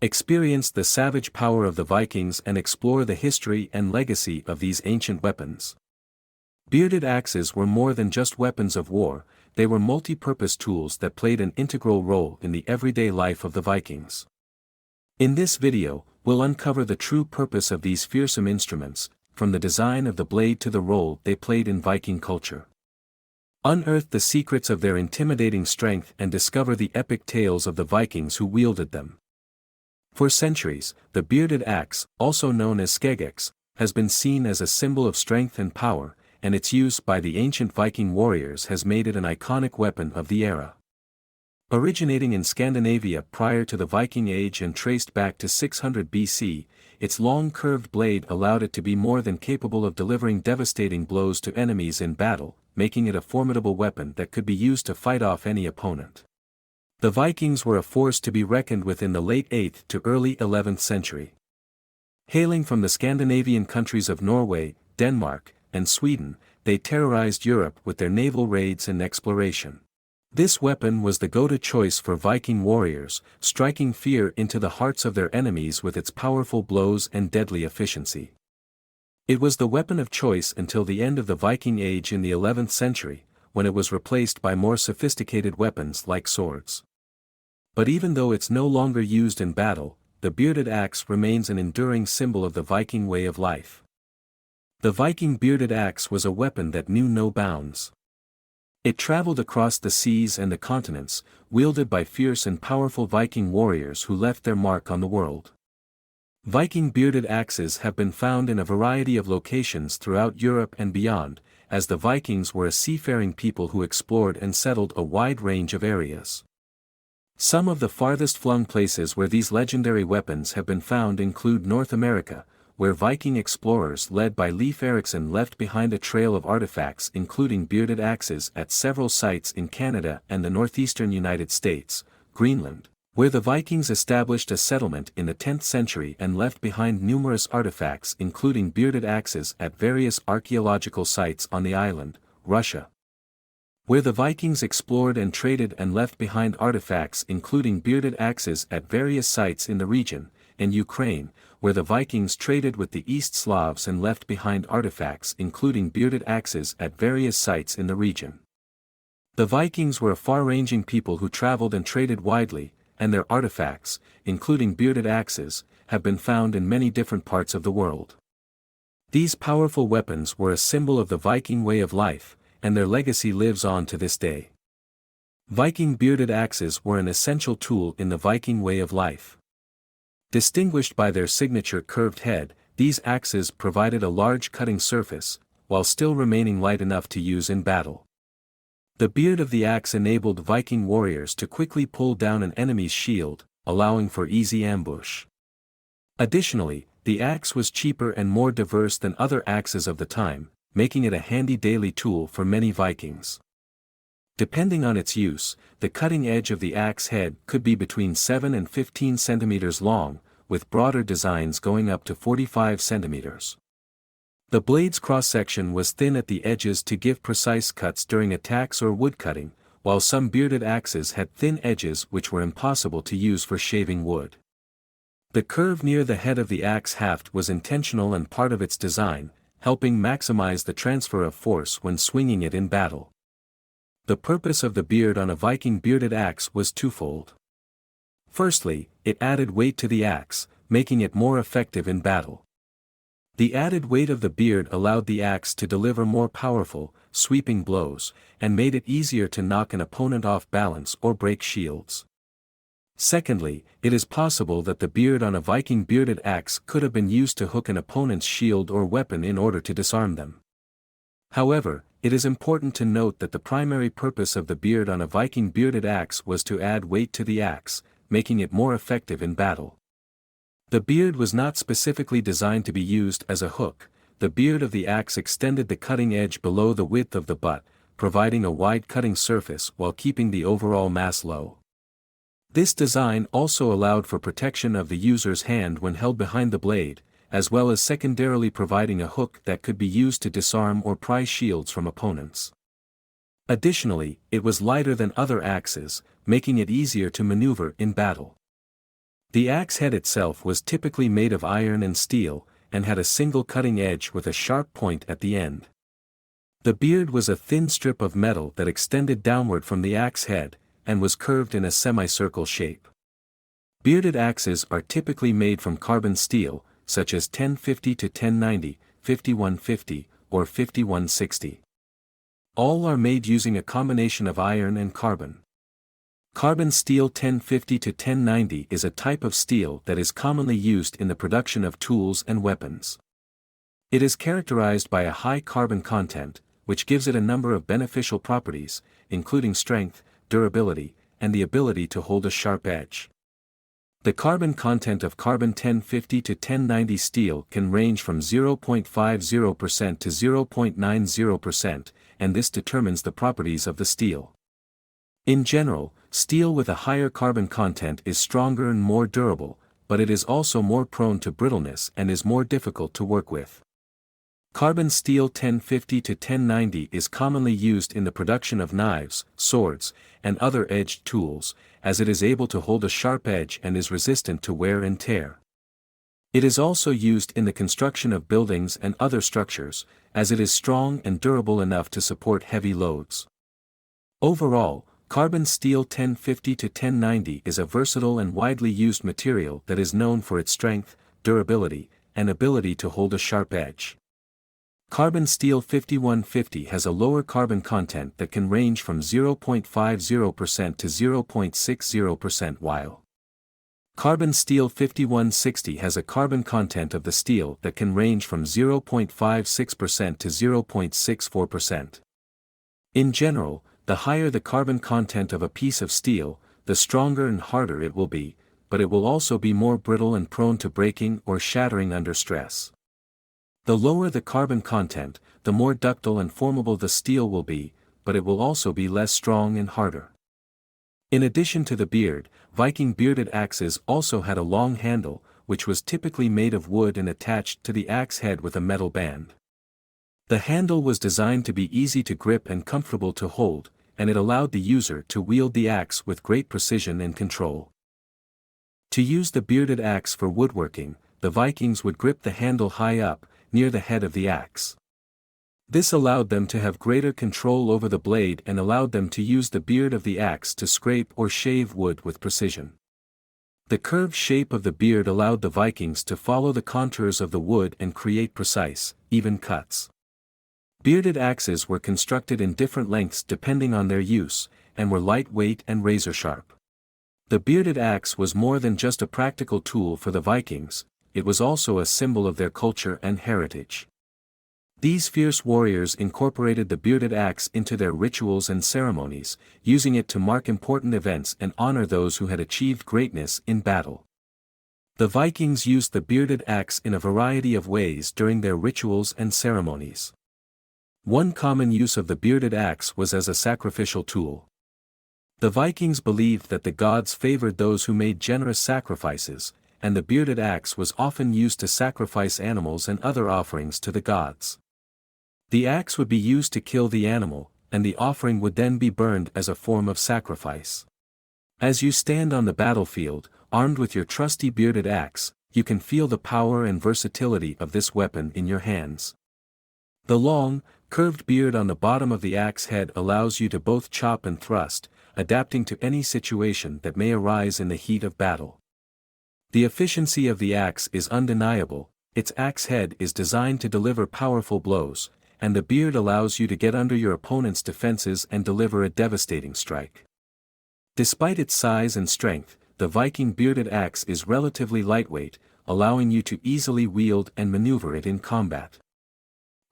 Experience the savage power of the Vikings and explore the history and legacy of these ancient weapons. Bearded axes were more than just weapons of war, they were multi-purpose tools that played an integral role in the everyday life of the Vikings. In this video, we'll uncover the true purpose of these fearsome instruments, from the design of the blade to the role they played in Viking culture. Unearth the secrets of their intimidating strength and discover the epic tales of the Vikings who wielded them. For centuries, the bearded axe, also known as Skeggox, has been seen as a symbol of strength and power, and its use by the ancient Viking warriors has made it an iconic weapon of the era. Originating in Scandinavia prior to the Viking Age and traced back to 600 BC, its long curved blade allowed it to be more than capable of delivering devastating blows to enemies in battle, making it a formidable weapon that could be used to fight off any opponent. The Vikings were a force to be reckoned with in the late 8th to early 11th century. Hailing from the Scandinavian countries of Norway, Denmark, and Sweden, they terrorized Europe with their naval raids and exploration. This weapon was the go-to choice for Viking warriors, striking fear into the hearts of their enemies with its powerful blows and deadly efficiency. It was the weapon of choice until the end of the Viking Age in the 11th century, when it was replaced by more sophisticated weapons like swords. But even though it's no longer used in battle, the bearded axe remains an enduring symbol of the Viking way of life. The Viking bearded axe was a weapon that knew no bounds. It traveled across the seas and the continents, wielded by fierce and powerful Viking warriors who left their mark on the world. Viking bearded axes have been found in a variety of locations throughout Europe and beyond, as the Vikings were a seafaring people who explored and settled a wide range of areas. Some of the farthest flung places where these legendary weapons have been found include North America, where Viking explorers led by Leif Erikson left behind a trail of artifacts including bearded axes at several sites in Canada and the northeastern United States, Greenland, where the Vikings established a settlement in the 10th century and left behind numerous artifacts including bearded axes at various archaeological sites on the island, Russia, where the Vikings explored and traded and left behind artifacts including bearded axes at various sites in the region, and Ukraine, where the Vikings traded with the East Slavs and left behind artifacts including bearded axes at various sites in the region. The Vikings were a far-ranging people who traveled and traded widely, and their artifacts, including bearded axes, have been found in many different parts of the world. These powerful weapons were a symbol of the Viking way of life, and their legacy lives on to this day. Viking bearded axes were an essential tool in the Viking way of life. Distinguished by their signature curved head, these axes provided a large cutting surface, while still remaining light enough to use in battle. The beard of the axe enabled Viking warriors to quickly pull down an enemy's shield, allowing for easy ambush. Additionally, the axe was cheaper and more diverse than other axes of the time, making it a handy daily tool for many Vikings. Depending on its use, the cutting edge of the axe head could be between 7 and 15 centimeters long, with broader designs going up to 45 centimeters. The blade's cross-section was thin at the edges to give precise cuts during attacks or woodcutting, while some bearded axes had thin edges which were impossible to use for shaving wood. The curve near the head of the axe haft was intentional and part of its design, helping maximize the transfer of force when swinging it in battle. The purpose of the beard on a Viking bearded axe was twofold. Firstly, it added weight to the axe, making it more effective in battle. The added weight of the beard allowed the axe to deliver more powerful, sweeping blows, and made it easier to knock an opponent off balance or break shields. Secondly, it is possible that the beard on a Viking bearded axe could have been used to hook an opponent's shield or weapon in order to disarm them. However, it is important to note that the primary purpose of the beard on a Viking bearded axe was to add weight to the axe, making it more effective in battle. The beard was not specifically designed to be used as a hook. The beard of the axe extended the cutting edge below the width of the butt, providing a wide cutting surface while keeping the overall mass low. This design also allowed for protection of the user's hand when held behind the blade, as well as secondarily providing a hook that could be used to disarm or pry shields from opponents. Additionally, it was lighter than other axes, making it easier to maneuver in battle. The axe head itself was typically made of iron and steel, and had a single cutting edge with a sharp point at the end. The beard was a thin strip of metal that extended downward from the axe head, and was curved in a semicircle shape. Bearded axes are typically made from carbon steel, such as 1050 to 1090, 5150, or 5160. All are made using a combination of iron and carbon. Carbon steel 1050 to 1090 is a type of steel that is commonly used in the production of tools and weapons. It is characterized by a high carbon content, which gives it a number of beneficial properties, including strength, durability, and the ability to hold a sharp edge. The carbon content of carbon 1050 to 1090 steel can range from 0.50% to 0.90%, and this determines the properties of the steel. In general, steel with a higher carbon content is stronger and more durable, but it is also more prone to brittleness and is more difficult to work with. Carbon steel 1050 to 1090 is commonly used in the production of knives, swords, and other edged tools, as it is able to hold a sharp edge and is resistant to wear and tear. It is also used in the construction of buildings and other structures, as it is strong and durable enough to support heavy loads. Overall, carbon steel 1050 to 1090 is a versatile and widely used material that is known for its strength, durability, and ability to hold a sharp edge. Carbon steel 5150 has a lower carbon content that can range from 0.50% to 0.60%, while carbon steel 5160 has a carbon content of the steel that can range from 0.56% to 0.64%. In general, the higher the carbon content of a piece of steel, the stronger and harder it will be, but it will also be more brittle and prone to breaking or shattering under stress. The lower the carbon content, the more ductile and formable the steel will be, but it will also be less strong and harder. In addition to the beard, Viking bearded axes also had a long handle, which was typically made of wood and attached to the axe head with a metal band. The handle was designed to be easy to grip and comfortable to hold, and it allowed the user to wield the axe with great precision and control. To use the bearded axe for woodworking, the Vikings would grip the handle high up, near the head of the axe. This allowed them to have greater control over the blade and allowed them to use the beard of the axe to scrape or shave wood with precision. The curved shape of the beard allowed the Vikings to follow the contours of the wood and create precise, even cuts. Bearded axes were constructed in different lengths depending on their use, and were lightweight and razor-sharp. The bearded axe was more than just a practical tool for the Vikings, it was also a symbol of their culture and heritage. These fierce warriors incorporated the bearded axe into their rituals and ceremonies, using it to mark important events and honor those who had achieved greatness in battle. The Vikings used the bearded axe in a variety of ways during their rituals and ceremonies. One common use of the bearded axe was as a sacrificial tool. The Vikings believed that the gods favored those who made generous sacrifices, and the bearded axe was often used to sacrifice animals and other offerings to the gods. The axe would be used to kill the animal, and the offering would then be burned as a form of sacrifice. As you stand on the battlefield, armed with your trusty bearded axe, you can feel the power and versatility of this weapon in your hands. The long, curved beard on the bottom of the axe head allows you to both chop and thrust, adapting to any situation that may arise in the heat of battle. The efficiency of the axe is undeniable, its axe head is designed to deliver powerful blows, and the beard allows you to get under your opponent's defenses and deliver a devastating strike. Despite its size and strength, the Viking bearded axe is relatively lightweight, allowing you to easily wield and maneuver it in combat.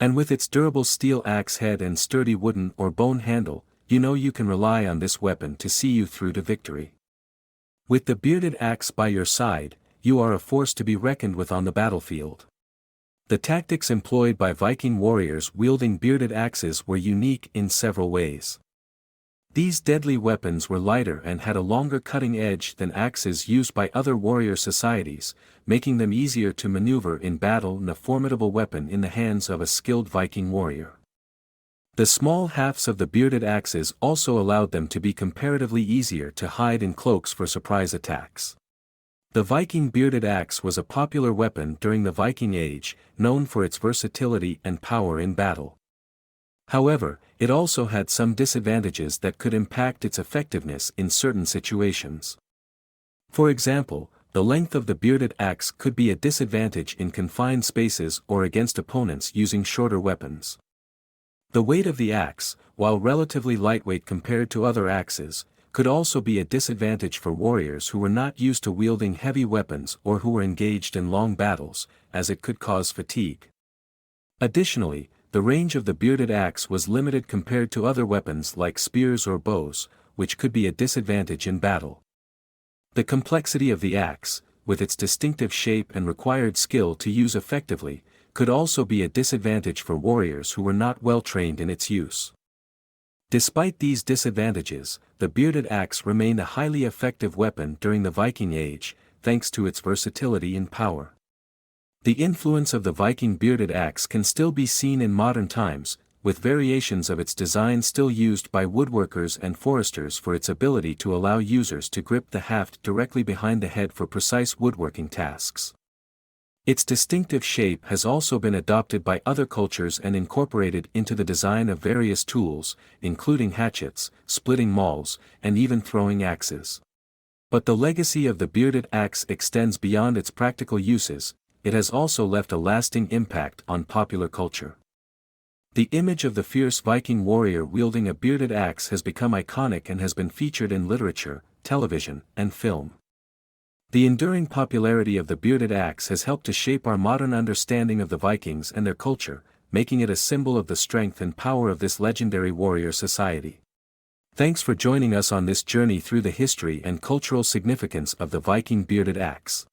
And with its durable steel axe head and sturdy wooden or bone handle, you know you can rely on this weapon to see you through to victory. With the bearded axe by your side, you are a force to be reckoned with on the battlefield. The tactics employed by Viking warriors wielding bearded axes were unique in several ways. These deadly weapons were lighter and had a longer cutting edge than axes used by other warrior societies, making them easier to maneuver in battle and a formidable weapon in the hands of a skilled Viking warrior. The small halves of the bearded axes also allowed them to be comparatively easier to hide in cloaks for surprise attacks. The Viking bearded axe was a popular weapon during the Viking Age, known for its versatility and power in battle. However, it also had some disadvantages that could impact its effectiveness in certain situations. For example, the length of the bearded axe could be a disadvantage in confined spaces or against opponents using shorter weapons. The weight of the axe, while relatively lightweight compared to other axes, could also be a disadvantage for warriors who were not used to wielding heavy weapons or who were engaged in long battles, as it could cause fatigue. Additionally, the range of the bearded axe was limited compared to other weapons like spears or bows, which could be a disadvantage in battle. The complexity of the axe, with its distinctive shape and required skill to use effectively, could also be a disadvantage for warriors who were not well trained in its use. Despite these disadvantages, the bearded axe remained a highly effective weapon during the Viking Age, thanks to its versatility and power. The influence of the Viking bearded axe can still be seen in modern times, with variations of its design still used by woodworkers and foresters for its ability to allow users to grip the haft directly behind the head for precise woodworking tasks. Its distinctive shape has also been adopted by other cultures and incorporated into the design of various tools, including hatchets, splitting mauls, and even throwing axes. But the legacy of the bearded axe extends beyond its practical uses. It has also left a lasting impact on popular culture. The image of the fierce Viking warrior wielding a bearded axe has become iconic and has been featured in literature, television, and film. The enduring popularity of the bearded axe has helped to shape our modern understanding of the Vikings and their culture, making it a symbol of the strength and power of this legendary warrior society. Thanks for joining us on this journey through the history and cultural significance of the Viking bearded axe.